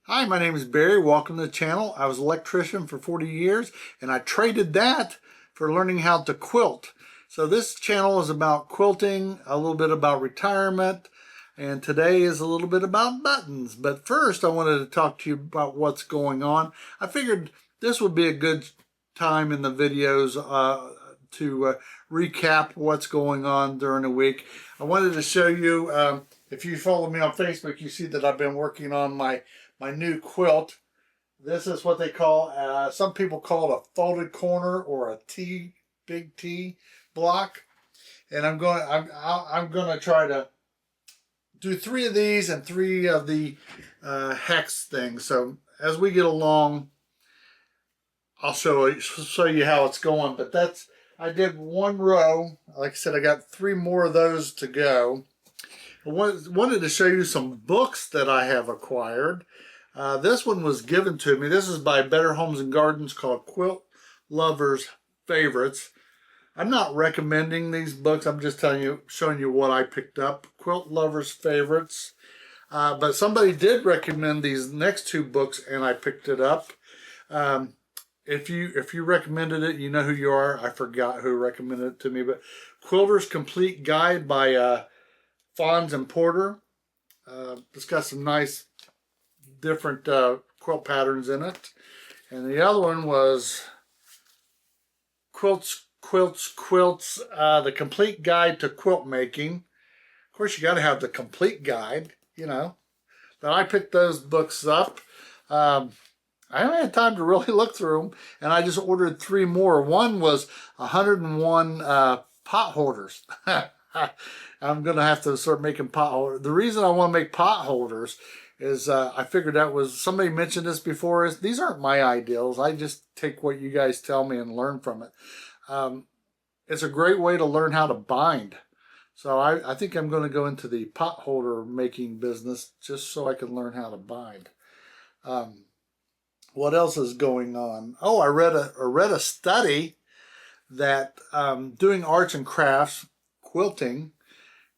Hi, my name is Barry. Welcome to the channel. I was an electrician for 40 years and I traded that for learning how to quilt. So this channel is about quilting, a little bit about retirement, and today is a little bit about buttons. But first I wanted to talk to you about what's going on. I figured this would be a good time in the videos to recap what's going on during the week. I wanted to show you, if you follow me on Facebook, you see that I've been working on my new quilt. This is what they call, some people call it a folded corner or a T, big T block. And I'm going to try to do 3 of these and 3 of the hex things. So as we get along, I'll show you how it's going. But I did 1 row. Like I said, I got 3 more of those to go. I wanted to show you some books that I have acquired. This one was given to me. This is by Better Homes and Gardens, called Quilt Lovers Favorites. I'm not recommending these books. I'm just showing you what I picked up. Quilt Lovers Favorites. But somebody did recommend these next 2 books, and I picked it up. If you recommended it, you know who you are. I forgot who recommended it to me, but Quilter's Complete Guide by Fons and Porter. It's got some nice different quilt patterns in it. And the other one was Quilts, The Complete Guide to Quilt Making. Of course, you got to have the complete guide, you know. But I picked those books up. I haven't had time to really look through them, and I just ordered 3 more. One was 101 pot holders. I'm going to have to start making pot holders. The reason I want to make pot holders is I figured that was, somebody mentioned this before, is these aren't my ideals. I just take what you guys tell me and learn from it. It's a great way to learn how to bind. So I think I'm going to go into the pot holder making business just so I can learn how to bind. What else is going on? Oh, I read a study that doing arts and crafts, quilting,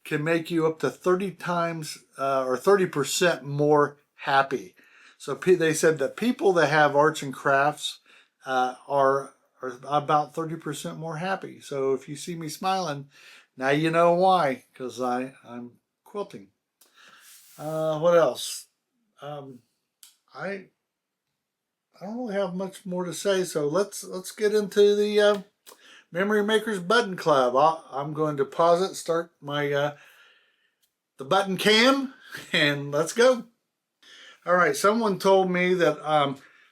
can make you up to 30 times or 30% more happy. So they said that people that have arts and crafts are about 30% more happy. So if you see me smiling, now you know why, because I'm quilting. What else? I don't really have much more to say, so let's get into the Memory Makers Button Club. I'm going to pause it, start my the button cam, and let's go. All right, someone told me that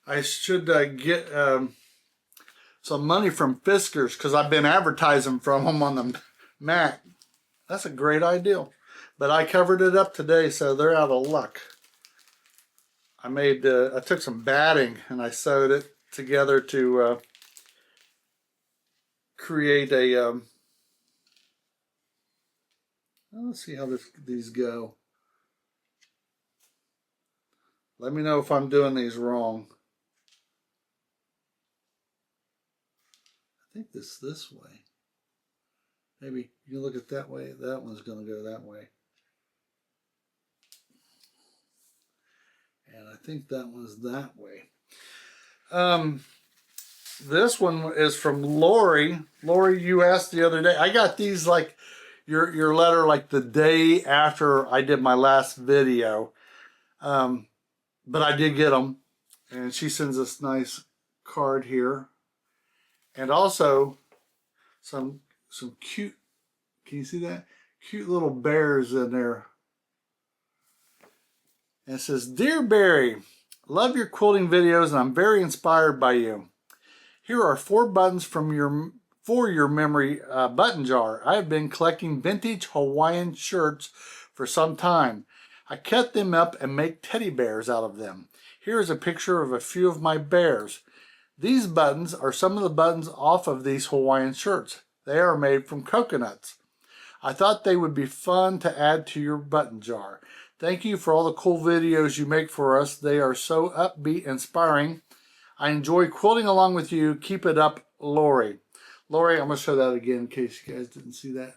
I should get some money from Fiskars because I've been advertising from them on the Mac. That's a great idea, but I covered it up today, so they're out of luck. I took some batting and I sewed it together to create a let's see how these go. Let me know if I'm doing these wrong. I think this way. Maybe you look at that way. That one's going to go that way. And I think that one's that way. This one is from Lori. Lori, you asked the other day. I got these like your letter like the day after I did my last video. But I did get them. And she sends this nice card here. And also some cute, can you see that? Cute little bears in there. And it says, "Dear Barry, love your quilting videos and I'm very inspired by you. Here are 4 buttons for your memory button jar. I have been collecting vintage Hawaiian shirts for some time. I cut them up and make teddy bears out of them. Here is a picture of a few of my bears. These buttons are some of the buttons off of these Hawaiian shirts. They are made from coconuts. I thought they would be fun to add to your button jar. Thank you for all the cool videos you make for us. They are so upbeat, inspiring. I enjoy quilting along with you. Keep it up, Lori." Lori, I'm going to show that again in case you guys didn't see that.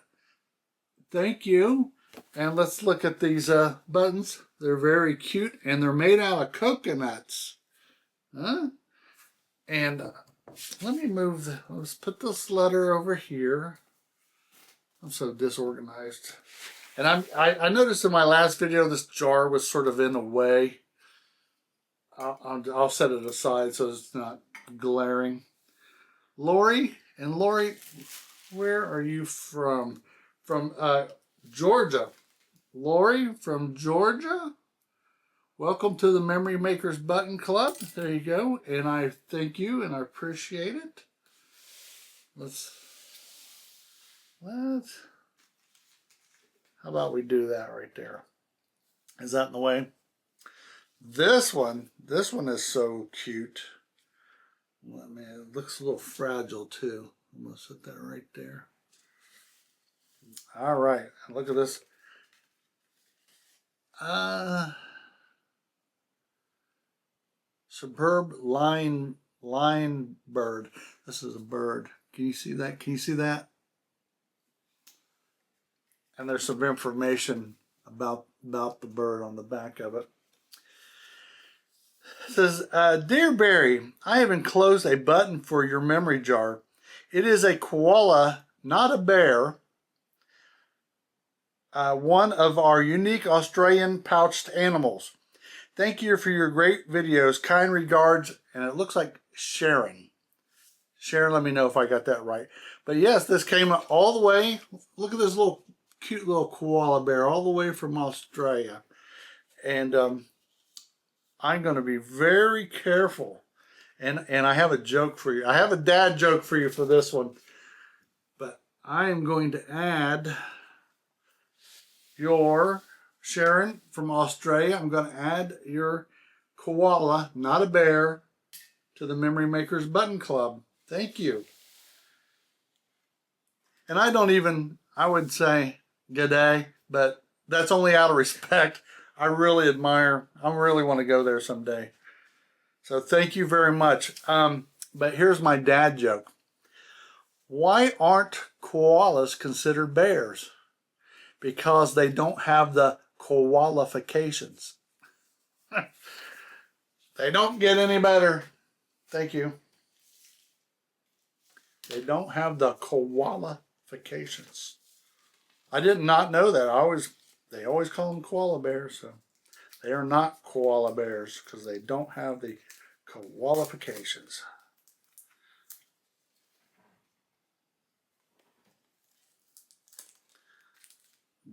Thank you. And let's look at these buttons. They're very cute, and they're made out of coconuts. Huh? And let me move let's put this letter over here. I'm so disorganized. And I noticed in my last video this jar was sort of in the way. I'll set it aside so it's not glaring. Lori, and Lori, where are you from? From Georgia. Lori from Georgia. Welcome to the Memory Makers Button Club. There you go. And I thank you and I appreciate it. How about we do that right there? Is that in the way? This one is so cute. Well, man, it looks a little fragile too. I'm gonna set that right there. All right, look at this. Superb line bird. This is a bird. Can you see that? Can you see that? And there's some information about the bird on the back of it. It says, Dear Barry, I have enclosed a button for your memory jar. It is a koala, not a bear. One of our unique Australian pouched animals. Thank you for your great videos. Kind regards, and it looks like Sharon. Sharon, let me know if I got that right. But yes, this came all the way. Look at this little cute little koala bear all the way from Australia. And I'm going to be very careful. And I have a joke for you. I have a dad joke for you for this one. But I am going to add your Sharon from Australia. I'm going to add your koala, not a bear, to the Memory Makers Button Club. Thank you. And I would say g'day, but that's only out of respect. I really want to go there someday. So thank you very much. But here's my dad joke. Why aren't koalas considered bears? Because they don't have the qualifications. They don't get any better. Thank you. They don't have the qualifications. I did not know that. They always call them koala bears. So they are not koala bears because they don't have the qualifications.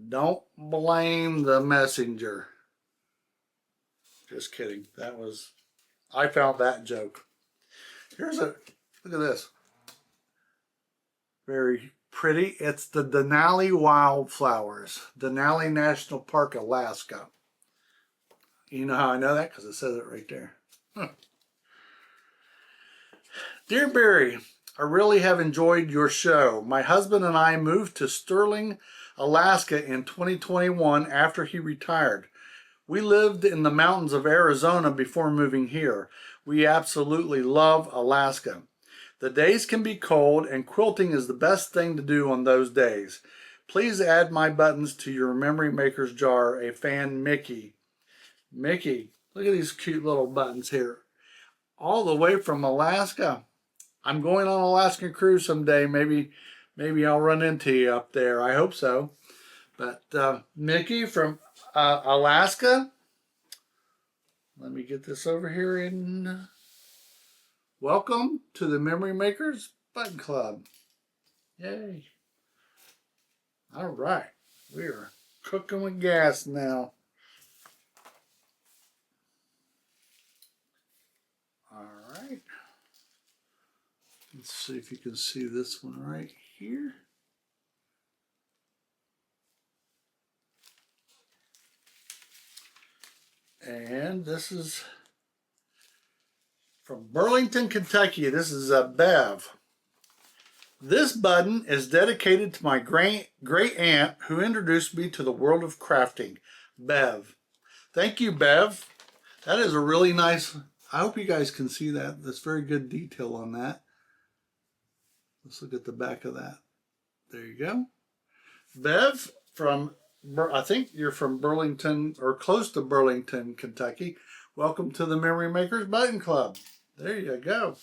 Don't blame the messenger. Just kidding. I found that joke. Look at this. Very pretty. It's the Denali wildflowers. Denali National Park, Alaska. You know how I know that? Because it says it right there. Dear Barry, I really have enjoyed your show. My husband and I moved to Sterling, Alaska in 2021 after he retired. We lived in the mountains of Arizona before moving here. We absolutely love Alaska. The days can be cold and quilting is the best thing to do on those days. Please add my buttons to your Memory Makers jar. A fan, Mickey. Mickey, look at these cute little buttons here. All the way from Alaska. I'm going on an Alaskan cruise someday. Maybe I'll run into you up there. I hope so. But Mickey from Alaska. Let me get this over here and welcome to the Memory Makers Button Club. Yay. All right. We are cooking with gas now. All right. Let's see if you can see this one right here. And this is from Burlington, Kentucky. This is a Bev. This button is dedicated to my great aunt who introduced me to the world of crafting, Bev. Thank you, Bev. That is a really nice, I hope you guys can see that. That's very good detail on that. Let's look at the back of that. There you go. Bev from I think you're from Burlington or close to Burlington, Kentucky. Welcome to the Memory Makers Button Club. There you go.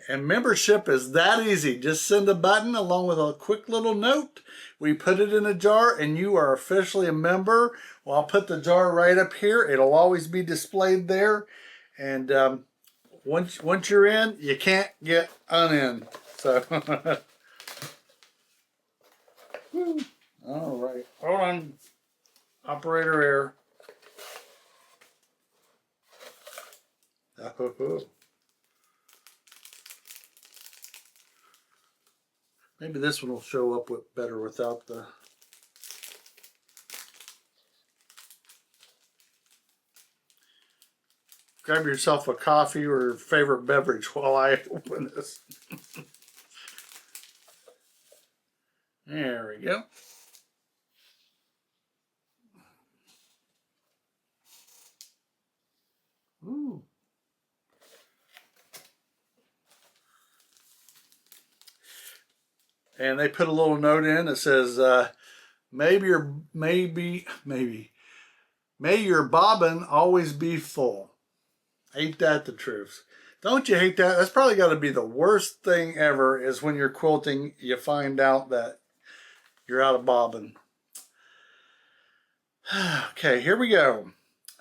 And membership is that easy. Just send a button along with a quick little note. We put it in a jar and you are officially a member. Well, I'll put the jar right up here. It'll always be displayed there. And once you're in, you can't get unin. So, all right. Hold on, operator error. Maybe this one will show up better without the... Grab yourself a coffee or your favorite beverage while I open this. There we go. Ooh. And they put a little note in that says, may your bobbin always be full. Ain't that the truth? Don't you hate that? That's probably got to be the worst thing ever, is when you're quilting, you find out that you're out of bobbin. Okay, here we go.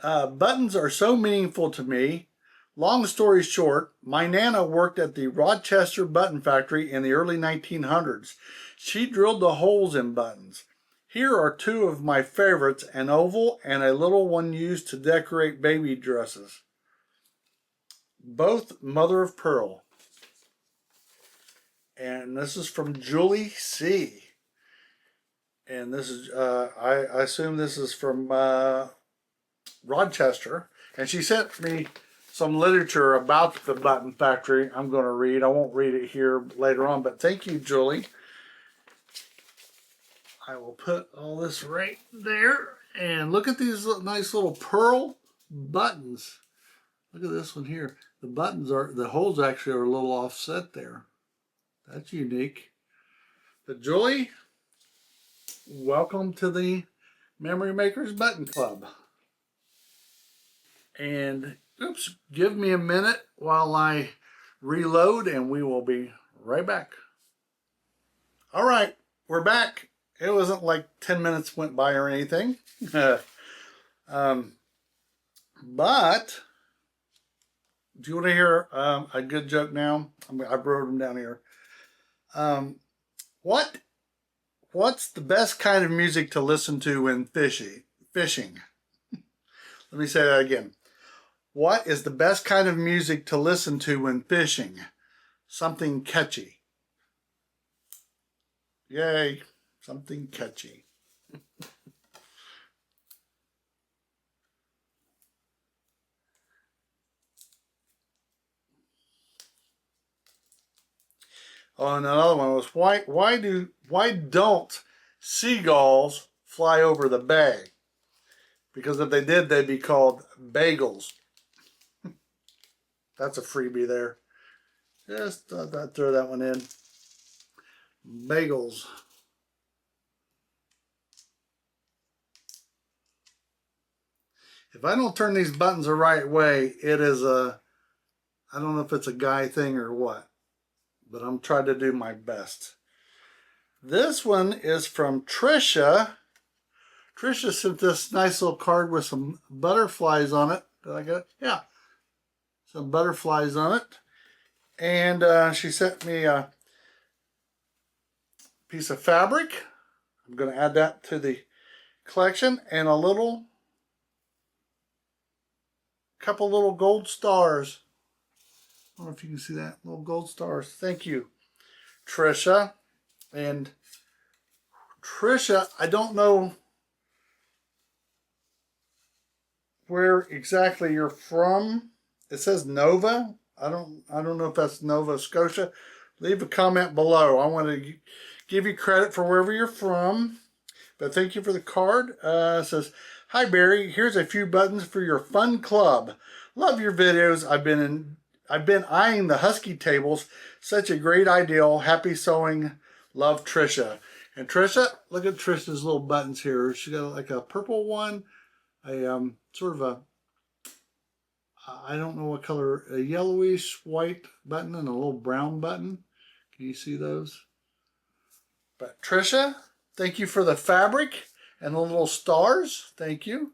Buttons are so meaningful to me. Long story short, my Nana worked at the Rochester Button Factory in the early 1900s. She drilled the holes in buttons. Here are two of my favorites, an oval and a little one used to decorate baby dresses. Both mother of pearl. And this is from Julie C. And this is, I assume this is from Rochester. And she sent me some literature about the Button Factory I'm going to read. I won't read it here later on, but thank you, Julie. I will put all this right there. And look at these nice little pearl buttons. Look at this one here. The buttons the holes actually are a little offset there. That's unique. But Julie, welcome to the Memory Makers Button Club. And oops, give me a minute while I reload and we will be right back. All right, we're back. It wasn't like 10 minutes went by or anything. But do you want to hear a good joke now? I wrote them down here. What's the best kind of music to listen to when fishing? Let me say that again. What is the best kind of music to listen to when fishing? Something catchy. Yay, something catchy. Oh, and another one was why don't seagulls fly over the bay? Because if they did, they'd be called bagels. That's a freebie there. Just thought I'd throw that one in. Bagels. If I don't turn these buttons the right way, it is I don't know if it's a guy thing or what, but I'm trying to do my best. This one is from Trisha. Trisha sent this nice little card with some butterflies on it. Did I get it? Yeah. Some butterflies on it. And she sent me a piece of fabric. I'm going to add that to the collection. And a couple little gold stars. I don't know if you can see that. Little gold stars. Thank you, Trisha. And Trisha, I don't know where exactly you're from. It says Nova. I don't know if that's Nova Scotia. Leave a comment below. I want to give you credit for wherever you're from. But thank you for the card. It says, "Hi Barry, here's a few buttons for your fun club. Love your videos. I've been eyeing the husky tables. Such a great ideal. Happy sewing. Love, Trisha." And Trisha, look at Trisha's little buttons here. She got like a purple one, a sort of a, I don't know what color, a yellowish white button and a little brown button. Can you see those? But Trisha, thank you for the fabric and the little stars. Thank you.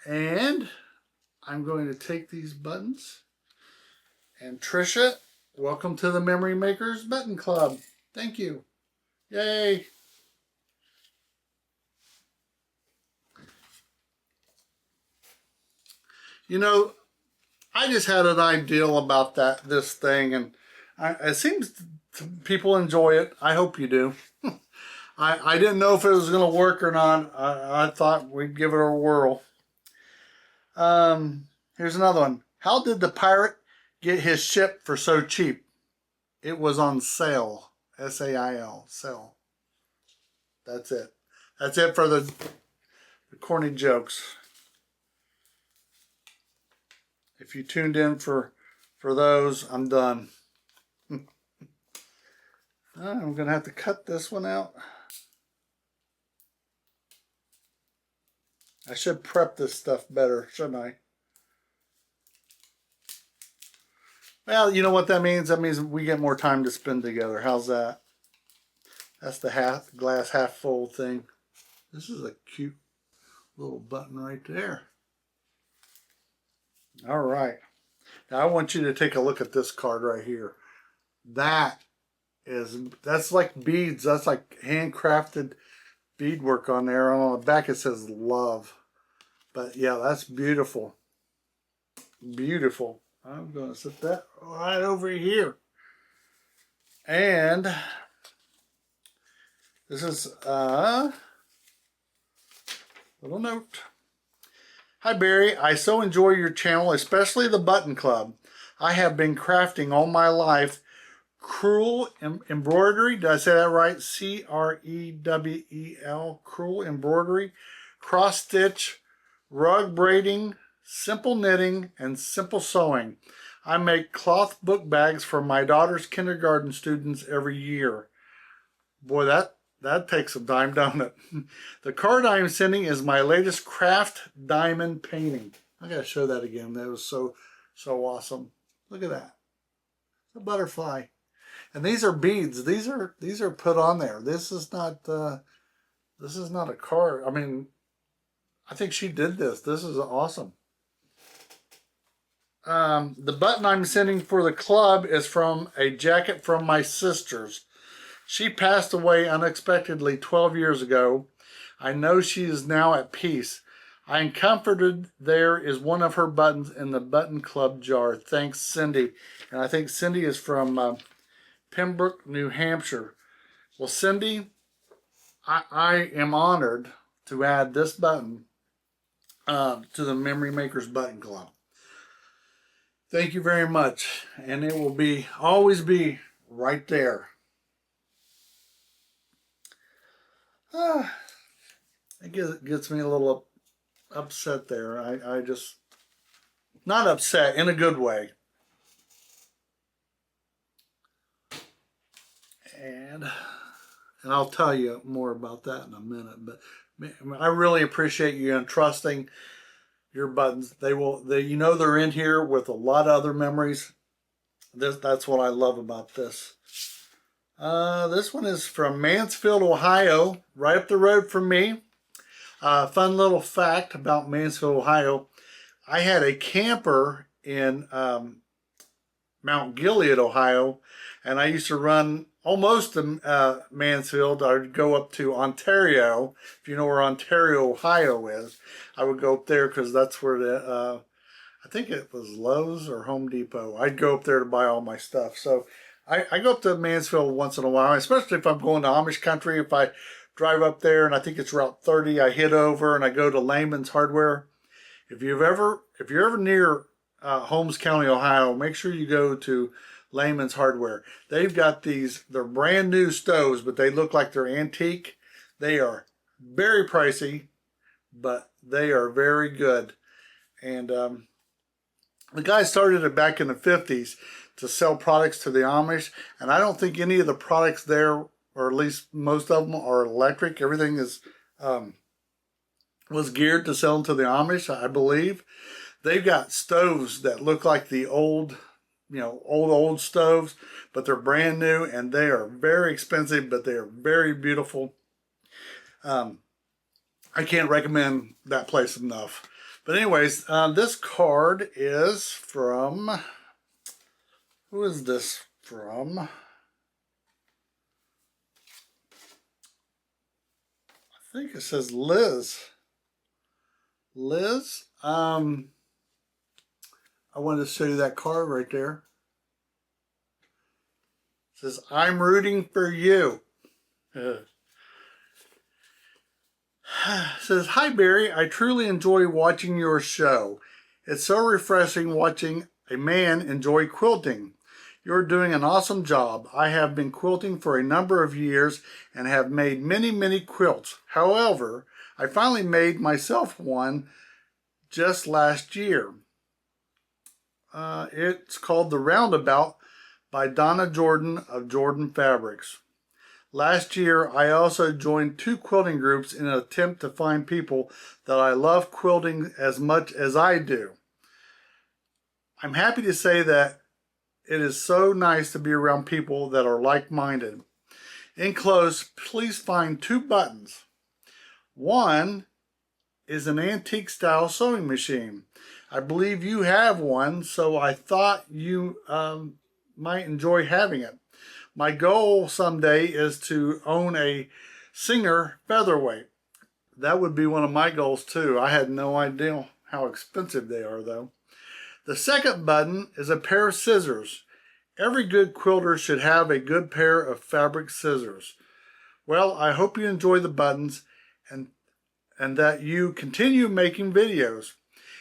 And I'm going to take these buttons. And Trisha, welcome to the Memory Makers Button Club. Thank you. Yay. You know, I just had an ideal about this thing, and it seems people enjoy it. I hope you do. I didn't know if it was going to work or not. I thought we'd give it a whirl. Here's another one. How did the pirate get his ship for so cheap? It was on sale. S-A-I-L. Sale. That's it. That's it for the corny jokes. If you tuned in for those, I'm done. I'm going to have to cut this one out. I should prep this stuff better, shouldn't I? Well, you know what that means? That means we get more time to spend together. How's that? That's the glass half full thing. This is a cute little button right there. All right. Now I want you to take a look at this card right here. That's like beads. That's like handcrafted beadwork on there. On the back it says love. But yeah, that's beautiful. Beautiful. I'm going to set that right over here. And this is a little note. Hi Barry, I so enjoy your channel, especially the Button Club. I have been crafting all my life. Crewel embroidery, did I say that right? C-R-E-W-E-L, crewel embroidery, cross stitch, rug braiding, simple knitting, and simple sewing. I make cloth book bags for my daughter's kindergarten students every year. Boy, that takes some time, don't it? The card I'm sending is my latest craft diamond painting. I gotta show that again. That was so awesome. Look at that. It's a butterfly. And these are beads. These are put on there. This is not a card. I mean, I think she did this. This is awesome. The button I'm sending for the club is from a jacket from my sister's. She passed away unexpectedly 12 years ago. I know she is now at peace. I am comforted there is one of her buttons in the Button Club jar. Thanks, Cindy. And I think Cindy is from Pembroke, New Hampshire. Well, Cindy, I am honored to add this button to the Memory Makers Button Club. Thank you very much. And it will always be right there. It gets me a little upset there. I just, not upset, in a good way. And I'll tell you more about that in a minute. But I really appreciate you entrusting your buttons. You know they're in here with a lot of other memories. That's what I love about this. This one is from Mansfield, Ohio, right up the road from me. Fun little fact about Mansfield, Ohio. I had a camper in Mount Gilead, Ohio, and I used to run almost to Mansfield. I would go up to Ontario. If you know where Ontario, Ohio is, I would go up there because that's where I think it was Lowe's or Home Depot. I'd go up there to buy all my stuff. So I go up to Mansfield once in a while, especially if I'm going to Amish country. If I drive up there and I think it's Route 30, I hit over and I go to Lehman's Hardware. If you're ever near Holmes County, Ohio, make sure you go to Lehman's Hardware. They've got they're brand new stoves, but they look like they're antique. They are very pricey, but they are very good. And the guy started it back in the 50s to sell products to the Amish, and I don't think any of the products there or at least most of them are electric. Everything is was geared to sell to the Amish, I believe. They've got stoves that look like the old, old stoves, but they're brand new and they are very expensive, but they are very beautiful. I can't recommend that place enough. But anyways, this card is from, who is this from? I think it says Liz. Liz, I wanted to show you that card right there. It says, I'm rooting for you. It says, hi Barry, I truly enjoy watching your show. It's so refreshing watching a man enjoy quilting. You're doing an awesome job. I have been quilting for a number of years and have made many quilts. However, I finally made myself one just last year. It's called The Roundabout by Donna Jordan of Jordan Fabrics. Last year, I also joined 2 quilting groups in an attempt to find people that I love quilting as much as I do. I'm happy to say that it is so nice to be around people that are like-minded. In close, please find 2 buttons. One is an antique style sewing machine. I believe you have one, so I thought you might enjoy having it. My goal someday is to own a Singer featherweight. That would be one of my goals too. I had no idea how expensive they are though. The second button is a pair of scissors. Every good quilter should have a good pair of fabric scissors. Well, I hope you enjoy the buttons and that you continue making videos.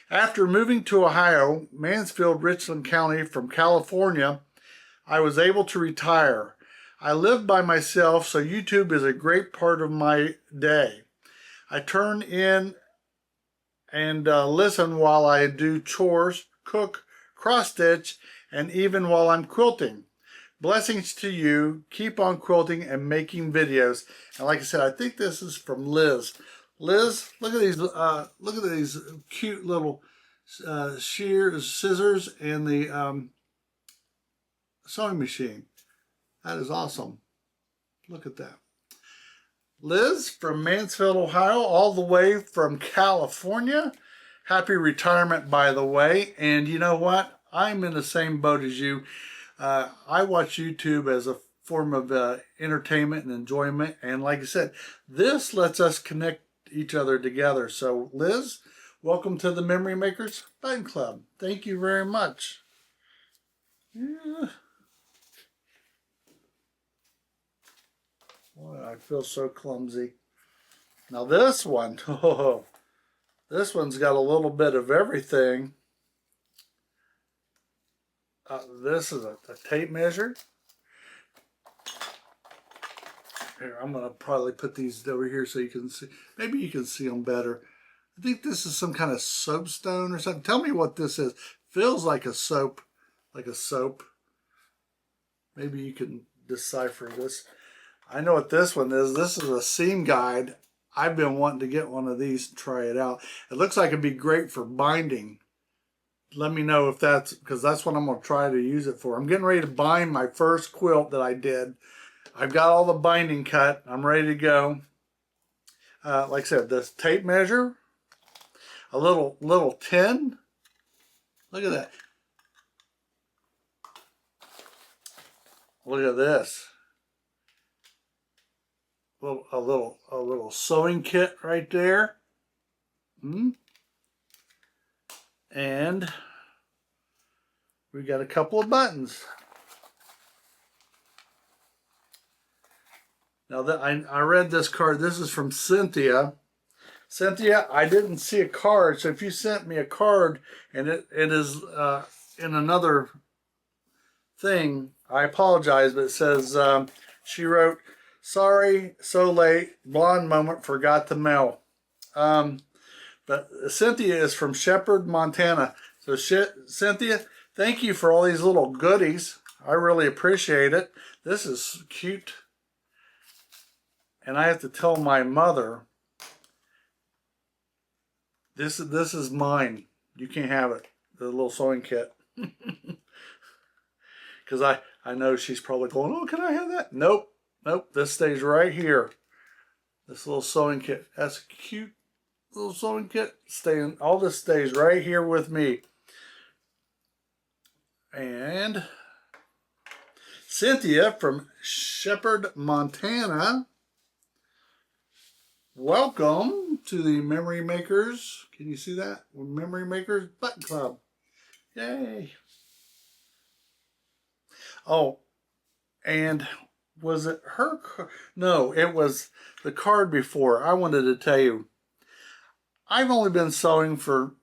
After moving to Ohio, Mansfield, Richland County from California, I was able to retire. I live by myself, so YouTube is a great part of my day. I turn in and listen while I do chores, cook, cross stitch, and even while I'm quilting. Blessings to you. Keep on quilting and making videos. And like I said, I think this is from Liz. Liz, look at these cute little scissors and the sewing machine. That is awesome. Look at that. Liz from Mansfield, Ohio, all the way from California. Happy retirement, by the way. And you know what? I'm in the same boat as you. I watch YouTube as a form of entertainment and enjoyment. And like I said, this lets us connect each other together. So Liz, welcome to the Memory Makers Button Club. Thank you very much. Yeah. Boy, I feel so clumsy. Now this one, oh, this one's got a little bit of everything. This is a tape measure. Here, I'm going to probably put these over here so you can see. Maybe you can see them better. I think this is some kind of soapstone or something. Tell me what this is. Feels like a soap, like a soap. Maybe you can decipher this. I know what this one is. This is a seam guide. I've been wanting to get one of these and try it out. It looks like it'd be great for binding. Let me know if that's, because that's what I'm going to try to use it for. I'm getting ready to bind my first quilt that I did. I've got all the binding cut. I'm ready to go. Like I said, this tape measure, a little tin. Look at that. Look at this. A little sewing kit right there. And we got a couple of buttons. Now that I read this card, this is from Cynthia. Cynthia, I didn't see a card, so if you sent me a card and it is in another thing, I apologize, but it says, she wrote, sorry, so late, blonde moment, forgot to mail. But Cynthia is from Shepherd, Montana. So Cynthia, thank you for all these little goodies. I really appreciate it. This is cute. And I have to tell my mother, this is mine. You can't have it. The little sewing kit. Because I know she's probably going, oh, can I have that? Nope. Nope. This stays right here. This little sewing kit. That's a cute little sewing kit. All this stays right here with me. And Cynthia from Shepherd, Montana. Welcome to the Memory Makers. Can you see that? Memory Makers Button Club. Yay. Oh, and was it her? No, it was the card before. I wanted to tell you, I've only been sewing for,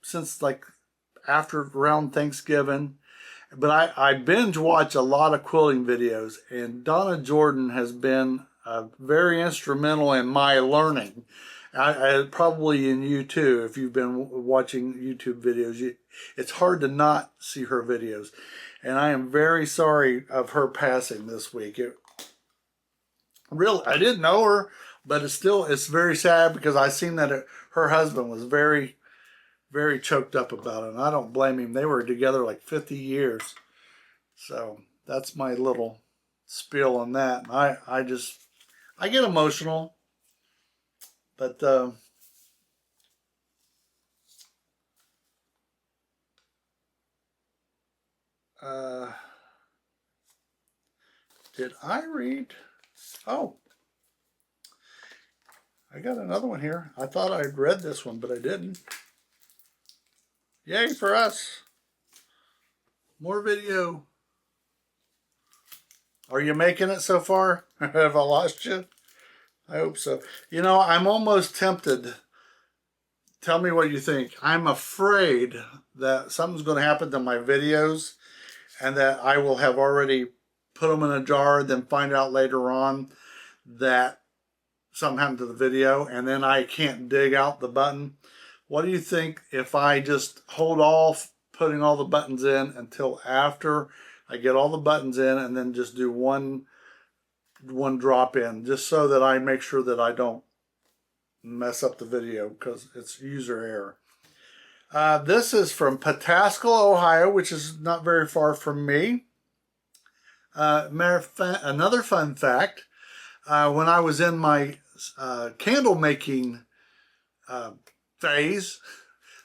since like after around Thanksgiving. But I binge watch a lot of quilting videos, and Donna Jordan has been very instrumental in my learning. I probably in you too, if you've been watching YouTube videos. It's hard to not see her videos. And I am very sorry of her passing this week. I didn't know her, but it's very sad because I seen that her husband was very, very choked up about it. And I don't blame him. They were together like 50 years. So that's my little spiel on that. I get emotional, but did I read? Oh, I got another one here. I thought I'd read this one, but I didn't. Yay for us. More video. Are you making it so far? Have I lost you? I hope so. I'm almost tempted. Tell me what you think. I'm afraid that something's going to happen to my videos and that I will have already put them in a jar, then find out later on that something happened to the video and then I can't dig out the button. What do you think if I just hold off putting all the buttons in until after I get all the buttons in and then just do one drop in, just so that I make sure that I don't mess up the video because it's user error. This is from Pataskala, Ohio, which is not very far from me. Another fun fact, when I was in my candle making phase,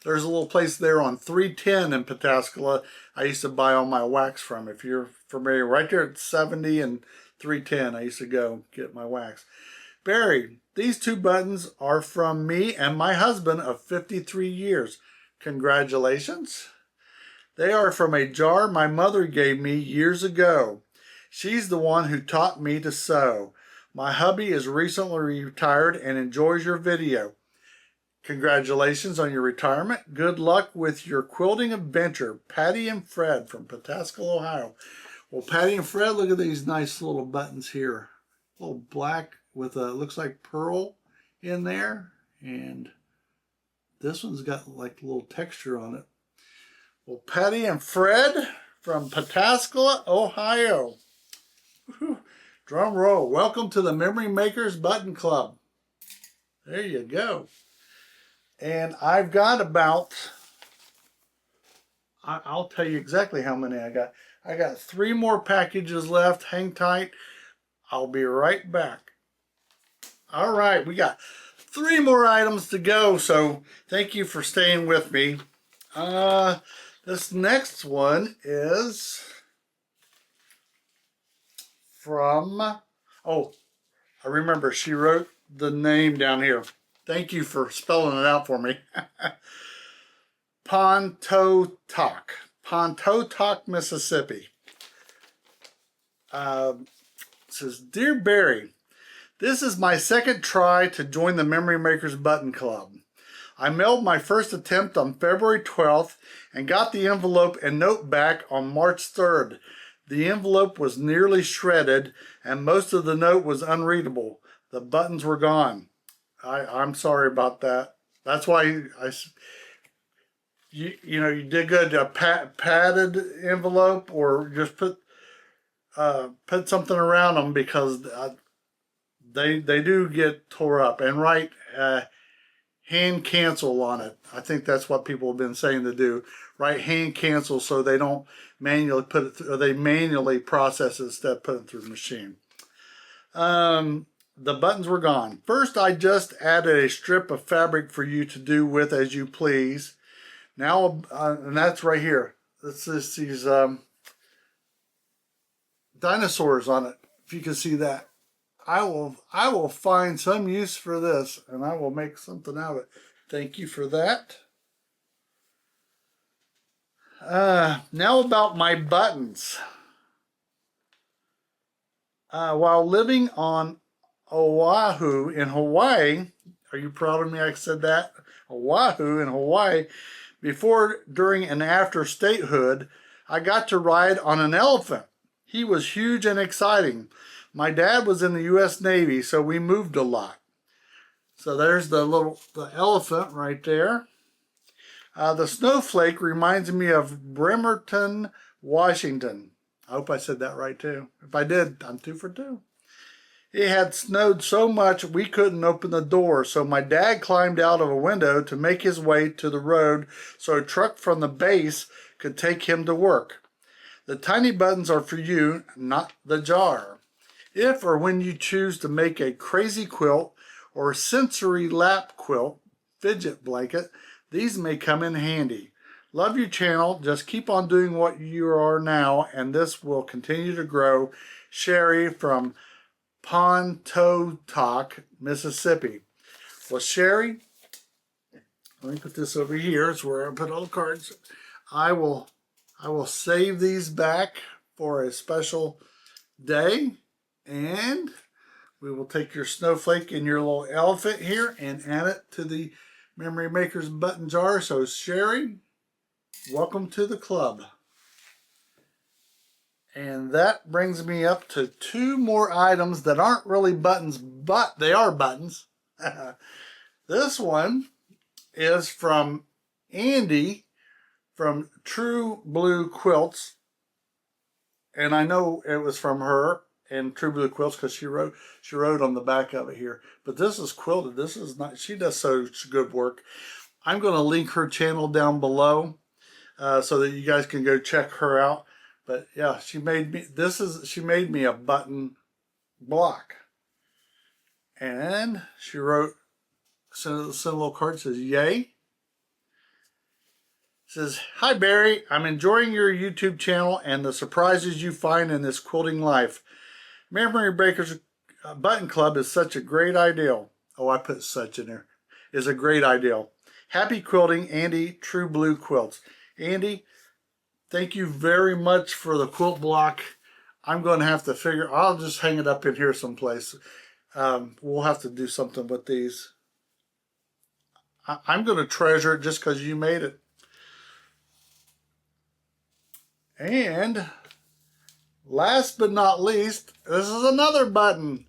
there's a little place there on 310 in Pataskala I used to buy all my wax from. If you're familiar, right there at 70 and 310, I used to go get my wax. Barry, these two buttons are from me and my husband of 53 years. Congratulations. They are from a jar my mother gave me years ago. She's the one who taught me to sew. My hubby is recently retired and enjoys your video. Congratulations on your retirement. Good luck with your quilting adventure. Patty and Fred from Pataskala, Ohio. Well, Patty and Fred, look at these nice little buttons here. A little black with looks like pearl in there. And this one's got like a little texture on it. Well, Patty and Fred from Pataskala, Ohio. Whew. Drum roll. Welcome to the Memory Makers Button Club. There you go. And I've got about, I'll tell you exactly how many I got. I got 3 more packages left. Hang tight. I'll be right back. All right, we got 3 more items to go, so thank you for staying with me. This next one is from, oh, I remember she wrote the name down here. Thank you for spelling it out for me. Pontotoc, Mississippi. It says, Dear Barry, this is my second try to join the Memory Makers Button Club. I mailed my first attempt on February 12th and got the envelope and note back on March 3rd. The envelope was nearly shredded and most of the note was unreadable. The buttons were gone. I'm sorry about that. That's why you did good. A padded envelope or just put something around them because they do get tore up. And write hand cancel on it. I think that's what people have been saying to do. Write hand cancel so they don't manually put it through, or they manually process it instead of putting it through the machine. The buttons were gone. First, I just added a strip of fabric for you to do with as you please. Now, and that's right here. This is these dinosaurs on it. If you can see that, I will find some use for this, and I will make something out of it. Thank you for that. Now about my buttons. While living on Oahu in Hawaii, are you proud of me I said that? Oahu in Hawaii, before, during, and after statehood, I got to ride on an elephant. He was huge and exciting. My dad was in the U.S. Navy, so we moved a lot. So there's the elephant right there. The snowflake reminds me of Bremerton, Washington. I hope I said that right too. If I did, I'm 2 for 2. It had snowed so much we couldn't open the door, so my dad climbed out of a window to make his way to the road so a truck from the base could take him to work. The tiny buttons are for you, not the jar. If or when you choose to make a crazy quilt or sensory lap quilt, fidget blanket, these may come in handy. Love your channel. Just keep on doing what you are now, and this will continue to grow. Sherry from Pontotoc, Mississippi. Well, Sherry, let me put this over here. It's where I put all the cards. I will save these back for a special day, and we will take your snowflake and your little elephant here and add it to the Memory Maker's button jar. So Sherry, welcome to the club. And that brings me up to 2 more items that aren't really buttons, but they are buttons. This one is from Andi from True Blue Quilts. And I know it was from her and True Blue Quilts because she wrote on the back of it here. But this is quilted. This is not, she does such good work. I'm going to link her channel down below so that you guys can go check her out. But yeah, she made me a button block. And she wrote, sent a little card, says, yay. Says, hi Barry, I'm enjoying your YouTube channel and the surprises you find in this quilting life. Memory Breakers Button Club is such a great ideal. Oh, I put such in there. Is a great ideal. Happy quilting, Andi, True Blue Quilts. Andi, thank you very much for the quilt block. I'm going to have to figure, I'll just hang it up in here someplace. We'll have to do something with these. I'm going to treasure it just because you made it. And last but not least, this is another button.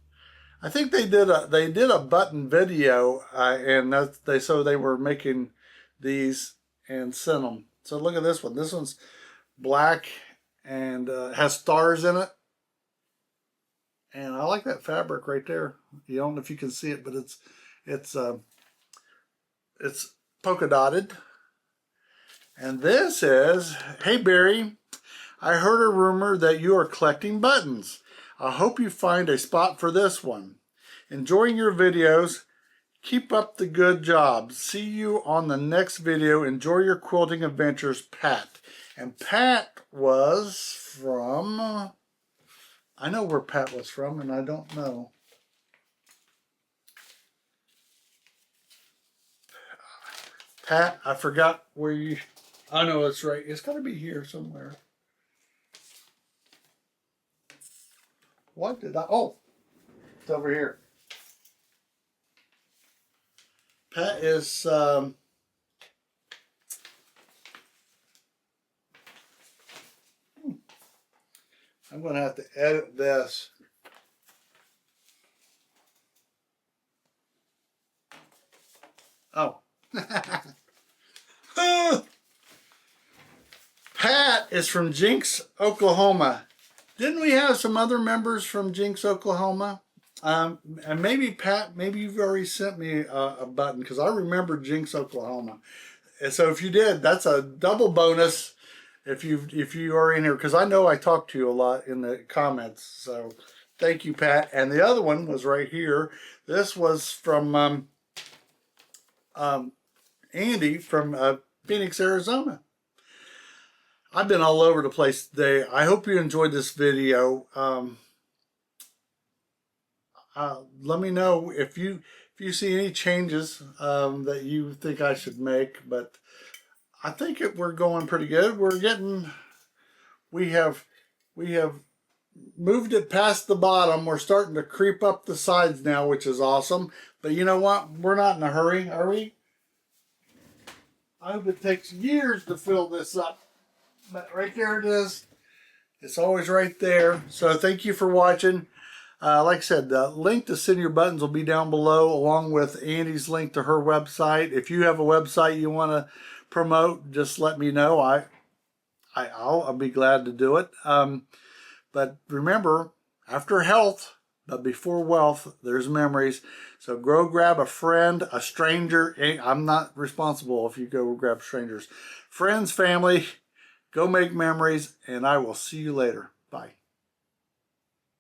I think they did a button video, and so they were making these and sent them. So look at this one. This one's black and has stars in it. And I like that fabric right there. You don't know if you can see it, but it's polka dotted. And this is, hey Barry, I heard a rumor that you are collecting buttons. I hope you find a spot for this one. Enjoying your videos. Keep up the good job. See you on the next video. Enjoy your quilting adventures, Pat. And Pat was from, I know where Pat was from, and I don't know. Pat, I forgot where you, I know it's right. It's got to be here somewhere. What did I, oh, it's over here. Pat is, I'm going to have to edit this. Oh. Pat is from Jinx, Oklahoma. Didn't we have some other members from Jinx, Oklahoma? And maybe Pat, maybe you've already sent me a button because I remember Jinx, Oklahoma. And so if you did, that's a double bonus if you are in here, because I know I talked to you a lot in the comments. So thank you, Pat. And the other one was right here. This was from Andi from Phoenix, Arizona. I've been all over the place today. I hope you enjoyed this video. Let me know if you see any changes that you think I should make. But I think we're going pretty good. We have moved it past the bottom. We're starting to creep up the sides now, which is awesome. But you know what? We're not in a hurry, are we? I hope it takes years to fill this up. But right there it is. It's always right there. So thank you for watching. Like I said, the link to send your buttons will be down below, along with Andi's link to her website. If you have a website you want to promote, just let me know. I'll be glad to do it. But remember, after health, but before wealth, there's memories. So go grab a friend, a stranger. I'm not responsible if you go grab strangers. Friends, family, go make memories, and I will see you later. Bye.